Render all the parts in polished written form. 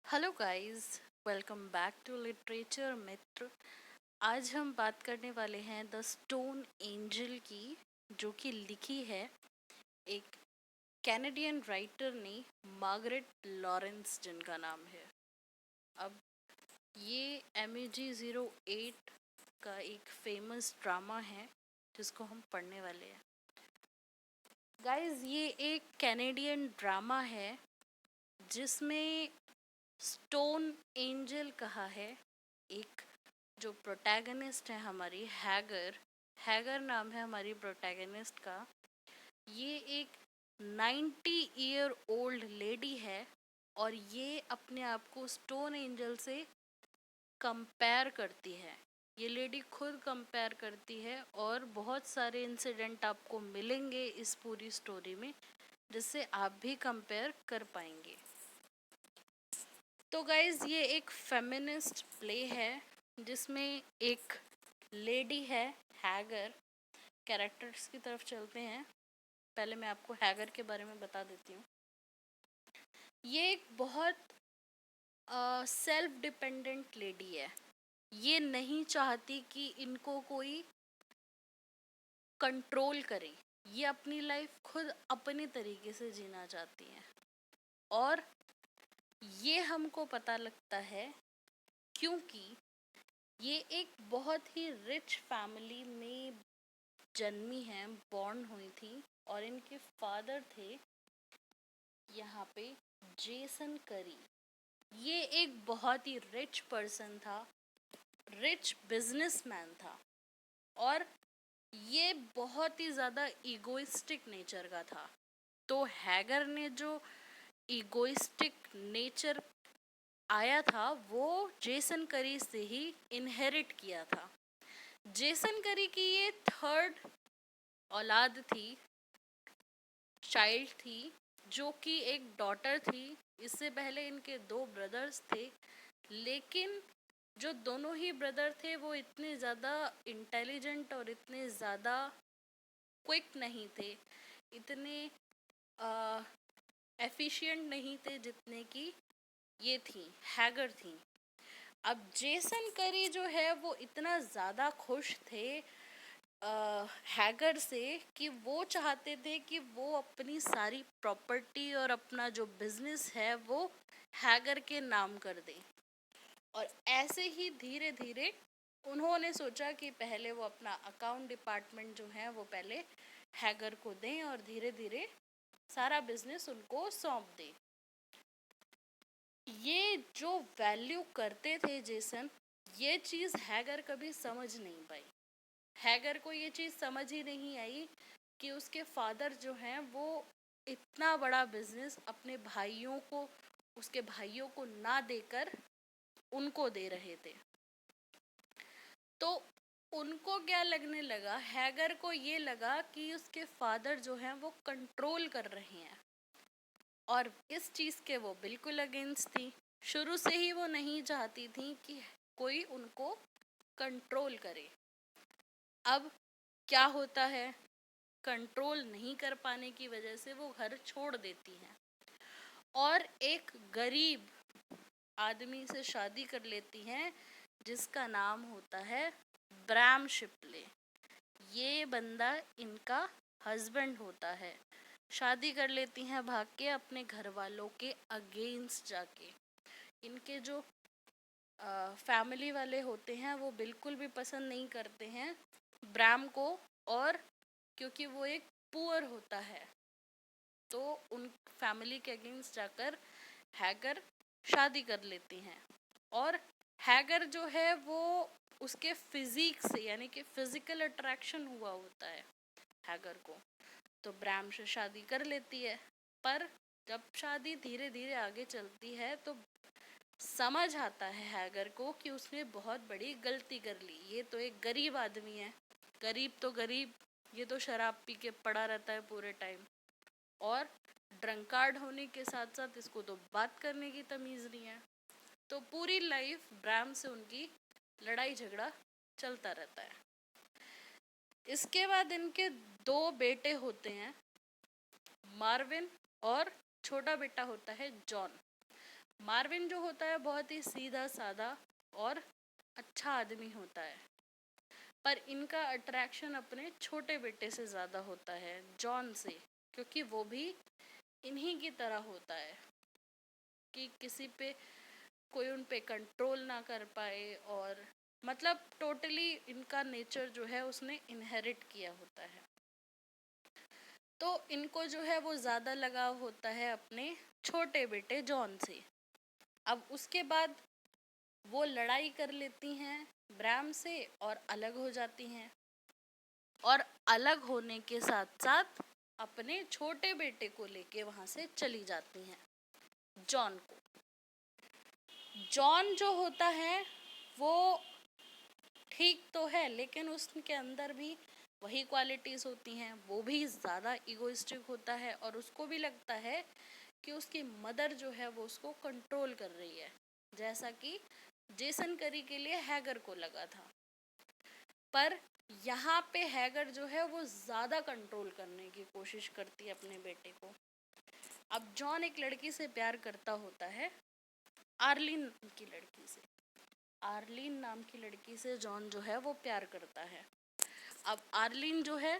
Hello guys, welcome back to literature Mitra. आज हम बात करने वाले हैं द स्टोन एंजल की, जो कि लिखी है एक कैनेडियन राइटर ने, मार्गरेट लॉरेंस जिनका नाम है। अब ये MAG08 का एक फेमस ड्रामा है जिसको हम पढ़ने वाले हैं। गाइस, ये एक कैनेडियन ड्रामा है जिसमें स्टोन एंजल कहा है। एक जो प्रोटैगनिस्ट है हमारी, हैगर हैगर नाम है हमारी प्रोटैगनिस्ट का। ये एक 90 ईयर ओल्ड लेडी है और ये अपने आप को स्टोन एंजल से कंपेयर करती है। ये लेडी खुद कंपेयर करती है और बहुत सारे इंसिडेंट आपको मिलेंगे इस पूरी स्टोरी में जिससे आप भी कंपेयर कर पाएंगे। तो गाइज, ये एक फेमिनिस्ट प्ले है जिसमें एक लेडी है, हैगर। कैरेक्टर्स की तरफ चलते हैं। पहले मैं आपको हैगर के बारे में बता देती हूँ। ये एक बहुत सेल्फ डिपेंडेंट लेडी है। ये नहीं चाहती कि इनको कोई कंट्रोल करे। ये अपनी लाइफ खुद अपने तरीके से जीना चाहती हैं। और ये हमको पता लगता है क्योंकि ये एक बहुत ही रिच फैमिली में जन्मी हैं, बॉर्न हुई थी। और इनके फादर थे यहाँ पे जेसन करी। ये एक बहुत ही रिच पर्सन था, रिच बिजनेसमैन था। और ये बहुत ही ज़्यादा ईगोइस्टिक नेचर का था। तो हैगर ने जो ईगोइस्टिक नेचर आया था वो जेसन करी से ही इनहेरिट किया था। जेसन करी की ये थर्ड औलाद थी, चाइल्ड थी, जो कि एक डॉटर थी। इससे पहले इनके 2 ब्रदर्स थे, लेकिन जो दोनों ही ब्रदर थे वो इतने ज़्यादा इंटेलिजेंट और इतने ज़्यादा क्विक नहीं थे, इतने एफिशिएंट नहीं थे जितने कि ये थी, हैगर थी। अब जेसन करी जो है वो इतना ज़्यादा खुश थे हैगर से कि वो चाहते थे कि वो अपनी सारी प्रॉपर्टी और अपना जो बिजनेस है वो हैगर के नाम कर दें। और ऐसे ही धीरे धीरे उन्होंने सोचा कि पहले वो अपना अकाउंट डिपार्टमेंट जो है वो पहले हैगर को दें और धीरे धीरे सारा बिजनेस उनको सौंप दें। ये जो वैल्यू करते थे जेसन, ये चीज़ हैगर कभी समझ नहीं पाई। हैगर को ये चीज़ समझ ही नहीं आई कि उसके फादर जो हैं वो इतना बड़ा बिजनेस अपने भाइयों को, उसके भाइयों को ना देकर उनको दे रहे थे। तो उनको क्या लगने लगा, हैगर को ये लगा कि उसके फादर जो हैं वो कंट्रोल कर रहे हैं। और इस चीज़ के वो बिल्कुल अगेंस्ट थी। शुरू से ही वो नहीं चाहती थी कि कोई उनको कंट्रोल करे। अब क्या होता है, कंट्रोल नहीं कर पाने की वजह से वो घर छोड़ देती हैं और एक गरीब आदमी से शादी कर लेती हैं जिसका नाम होता है ब्रैम शिपले। ये बंदा इनका हस्बैंड होता है। शादी कर लेती हैं भाग के अपने घर वालों के अगेंस्ट जाके। इनके जो फैमिली वाले होते हैं वो बिल्कुल भी पसंद नहीं करते हैं ब्रैम को। और क्योंकि वो एक पुअर होता है तो उन फैमिली के अगेंस्ट जाकर हैगर शादी कर लेती हैं। और हैगर जो है वो उसके फिजिक से, यानी कि फिजिकल अट्रैक्शन हुआ होता है हैगर को, तो ब्रैम से शादी कर लेती है। पर जब शादी धीरे धीरे आगे चलती है तो समझ आता है हैगर को कि उसने बहुत बड़ी गलती कर ली। ये तो एक गरीब आदमी है, गरीब तो गरीब, ये तो शराब पी के पड़ा रहता है पूरे टाइम, और ड्रंकार्ड होने के साथ साथ इसको तो बात करने की तमीज़ नहीं है। तो पूरी लाइफ ब्रैम से उनकी लड़ाई झगड़ा चलता रहता है। इसके बाद इनके दो बेटे होते हैं, मार्विन और छोटा बेटा होता है जॉन। मार्विन जो होता है बहुत ही सीधा साधा और अच्छा आदमी होता है, पर इनका अट्रैक्शन अपने छोटे बेटे से ज़्यादा होता है, जॉन से, क्योंकि वो भी इन्हीं की तरह होता है कि किसी पे कोई उन पे कंट्रोल ना कर पाए, और मतलब टोटली इनका नेचर जो है उसने इनहेरिट किया होता है। तो इनको जो है वो ज़्यादा लगाव होता है अपने छोटे बेटे जॉन से। अब उसके बाद वो लड़ाई कर लेती हैं ब्रैम से और अलग हो जाती हैं, और अलग होने के साथ साथ अपने छोटे बेटे को लेके वहाँ से चली जाती हैं, जॉन को। जॉन जो होता है वो ठीक तो है, लेकिन उसके अंदर भी वही क्वालिटीज़ होती हैं, वो भी ज़्यादा इगोइस्टिक होता है, और उसको भी लगता है कि उसकी मदर जो है वो उसको कंट्रोल कर रही है, जैसा कि जेसन करी के लिए हैगर को लगा था। पर यहाँ पे हैगर जो है वो ज़्यादा कंट्रोल करने की कोशिश करती है अपने बेटे को। अब जॉन एक लड़की से प्यार करता होता है, आर्लिन की लड़की से। आर्लिन नाम की लड़की से जॉन जो है वो प्यार करता है। अब आर्लिन जो है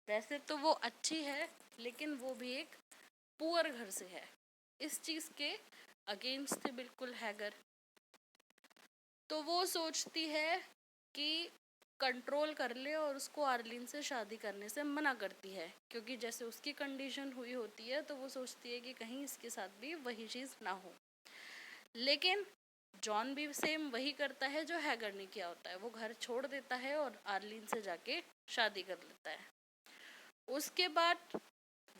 वैसे तो वो अच्छी है, लेकिन वो भी एक पुअर घर से है। इस चीज़ के अगेंस्ट थे बिल्कुल हैगर। तो वो सोचती है कि कंट्रोल कर ले और उसको आर्लिन से शादी करने से मना करती है, क्योंकि जैसे उसकी कंडीशन हुई होती है तो वो सोचती है कि कहीं इसके साथ भी वही चीज़ ना हो। लेकिन जॉन भी सेम वही करता है जो हैगर ने किया होता है, वो घर छोड़ देता है और आर्लिन से जाके शादी कर लेता है। उसके बाद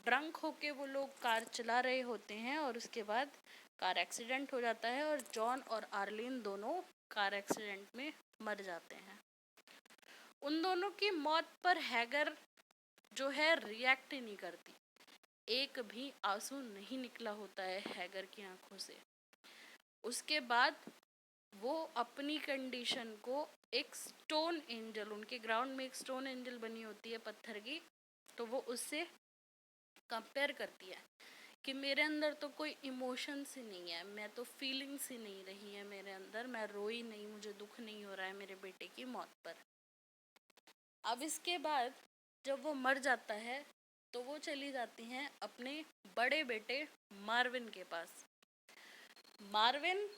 ड्रंक होके वो लोग कार चला रहे होते हैं, और उसके बाद कार एक्सीडेंट हो जाता है और जॉन और आर्लिन दोनों कार एक्सीडेंट में मर जाते हैं। उन दोनों की मौत पर हैगर जो है रिएक्ट ही नहीं करती, एक भी आंसू नहीं निकला होता है हैगर की आंखों से। उसके बाद वो अपनी कंडीशन को एक स्टोन एंजल, उनके ग्राउंड में एक स्टोन एंजल बनी होती है पत्थर की, तो वो उससे कंपेयर करती है कि मेरे अंदर तो कोई इमोशंस ही नहीं है, मैं तो फीलिंग्स ही नहीं रही है मेरे अंदर, मैं रोई नहीं, मुझे दुख नहीं हो रहा है मेरे बेटे की मौत पर। अब इसके बाद जब वो मर जाता है तो वो चली जाती हैं अपने बड़े बेटे मार्विन के पास। मार्विन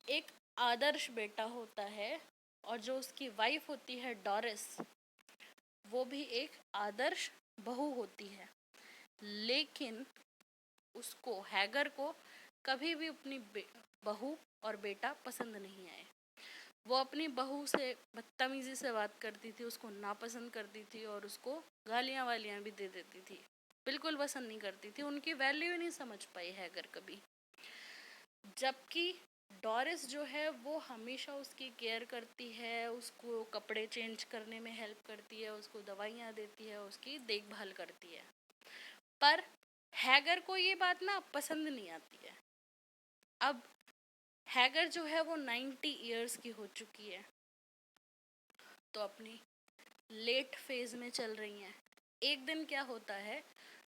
एक आदर्श बेटा होता है, और जो उसकी वाइफ होती है डोरिस, वो भी एक आदर्श बहू होती है। लेकिन उसको, हैगर को, कभी भी अपनी बहू और बेटा पसंद नहीं आए। वो अपनी बहू से बदतमीजी से बात करती थी, उसको नापसंद करती थी, और उसको गालियाँ वालियाँ भी दे देती थी, बिल्कुल पसंद नहीं करती थी, उनकी वैल्यू ही नहीं समझ पाई हैगर कभी। जबकि डोरिस जो है वो हमेशा उसकी केयर करती है, उसको कपड़े चेंज करने में हेल्प करती है, उसको दवाइयाँ देती है, उसकी देखभाल करती है। पर हैगर को ये बात ना पसंद नहीं आती है। अब हैगर जो है वो 90 इयर्स की हो चुकी है, तो अपनी लेट फेज में चल रही हैं। एक दिन क्या होता है,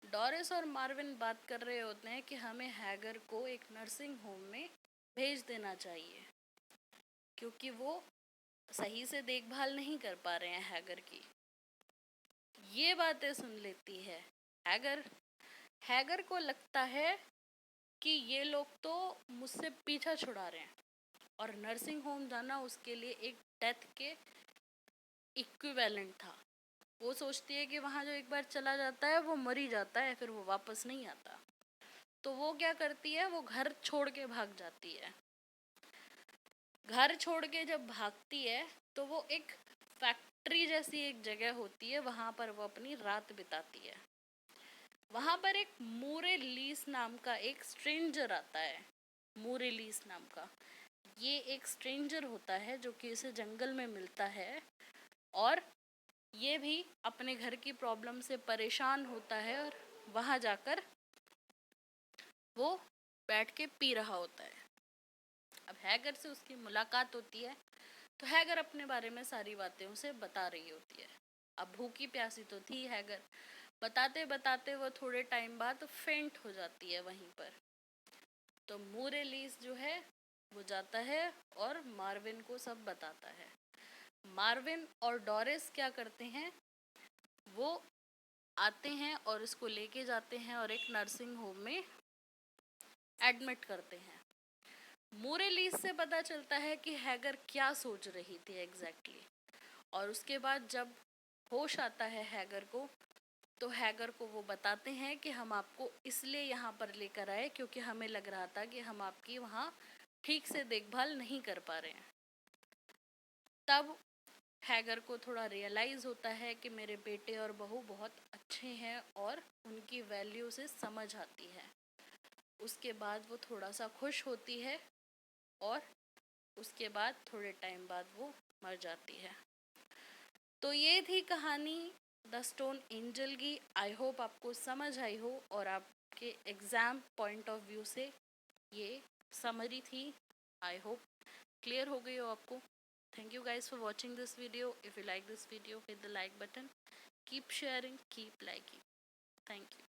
डोरिस और मार्विन बात कर रहे होते हैं कि हमें हैगर को एक नर्सिंग होम में भेज देना चाहिए, क्योंकि वो सही से देखभाल नहीं कर पा रहे हैं हैगर की। ये बातें सुन लेती है हैगर। हैगर को लगता है कि ये लोग तो मुझसे पीछा छुड़ा रहे हैं, और नर्सिंग होम जाना उसके लिए एक डेथ के इक्विवेलेंट था। वो सोचती है कि वहाँ जो एक बार चला जाता है वो मर ही जाता है, फिर वो वापस नहीं आता। तो वो क्या करती है, वो घर छोड़ के भाग जाती है। घर छोड़ के जब भागती है तो वो एक फैक्ट्री जैसी एक जगह होती है, वहाँ पर वो अपनी रात बिताती है। वहाँ पर एक मोरेलीस नाम का एक स्ट्रेंजर आता है। मोरेलीस नाम का ये एक स्ट्रेंजर होता है जो कि इसे जंगल में मिलता है, और ये भी अपने घर की प्रॉब्लम से परेशान होता है, और वहाँ जाकर वो बैठ के पी रहा होता है। अब हैगर से उसकी मुलाकात होती है, तो हैगर अपने बारे में सारी बातें उसे बता रही होती है। अब भूखी प्यासी तो थी हैगर, बताते बताते वो थोड़े टाइम बाद फेंट हो जाती है वहीं पर। तो मोरेलिस जो है वो जाता है और मार्विन को सब बताता है। मार्विन और डोरिस क्या करते हैं, वो आते हैं और इसको लेके जाते हैं और एक नर्सिंग होम में एडमिट करते हैं। मोरेलिस से पता चलता है कि हैगर क्या सोच रही थी एग्जैक्टली। और उसके बाद जब होश आता है हैगर को, तो हैगर को वो बताते हैं कि हम आपको इसलिए यहाँ पर लेकर आए क्योंकि हमें लग रहा था कि हम आपकी वहाँ ठीक से देखभाल नहीं कर पा रहे हैं। तब हैगर को थोड़ा रियलाइज़ होता है कि मेरे बेटे और बहू बहुत अच्छे हैं और उनकी वैल्यू से समझ आती है। उसके बाद वो थोड़ा सा खुश होती है और उसके बाद थोड़े टाइम बाद वो मर जाती है। तो ये थी कहानी द स्टोन एंजल की। आई होप आपको समझ आई हो और आपके एग्ज़ाम पॉइंट ऑफ व्यू से ये समरी थी। आई होप क्लियर हो गई हो आपको। Thank you guys for watching this video. If you like this video, hit the like button. Keep sharing, keep liking. Thank you.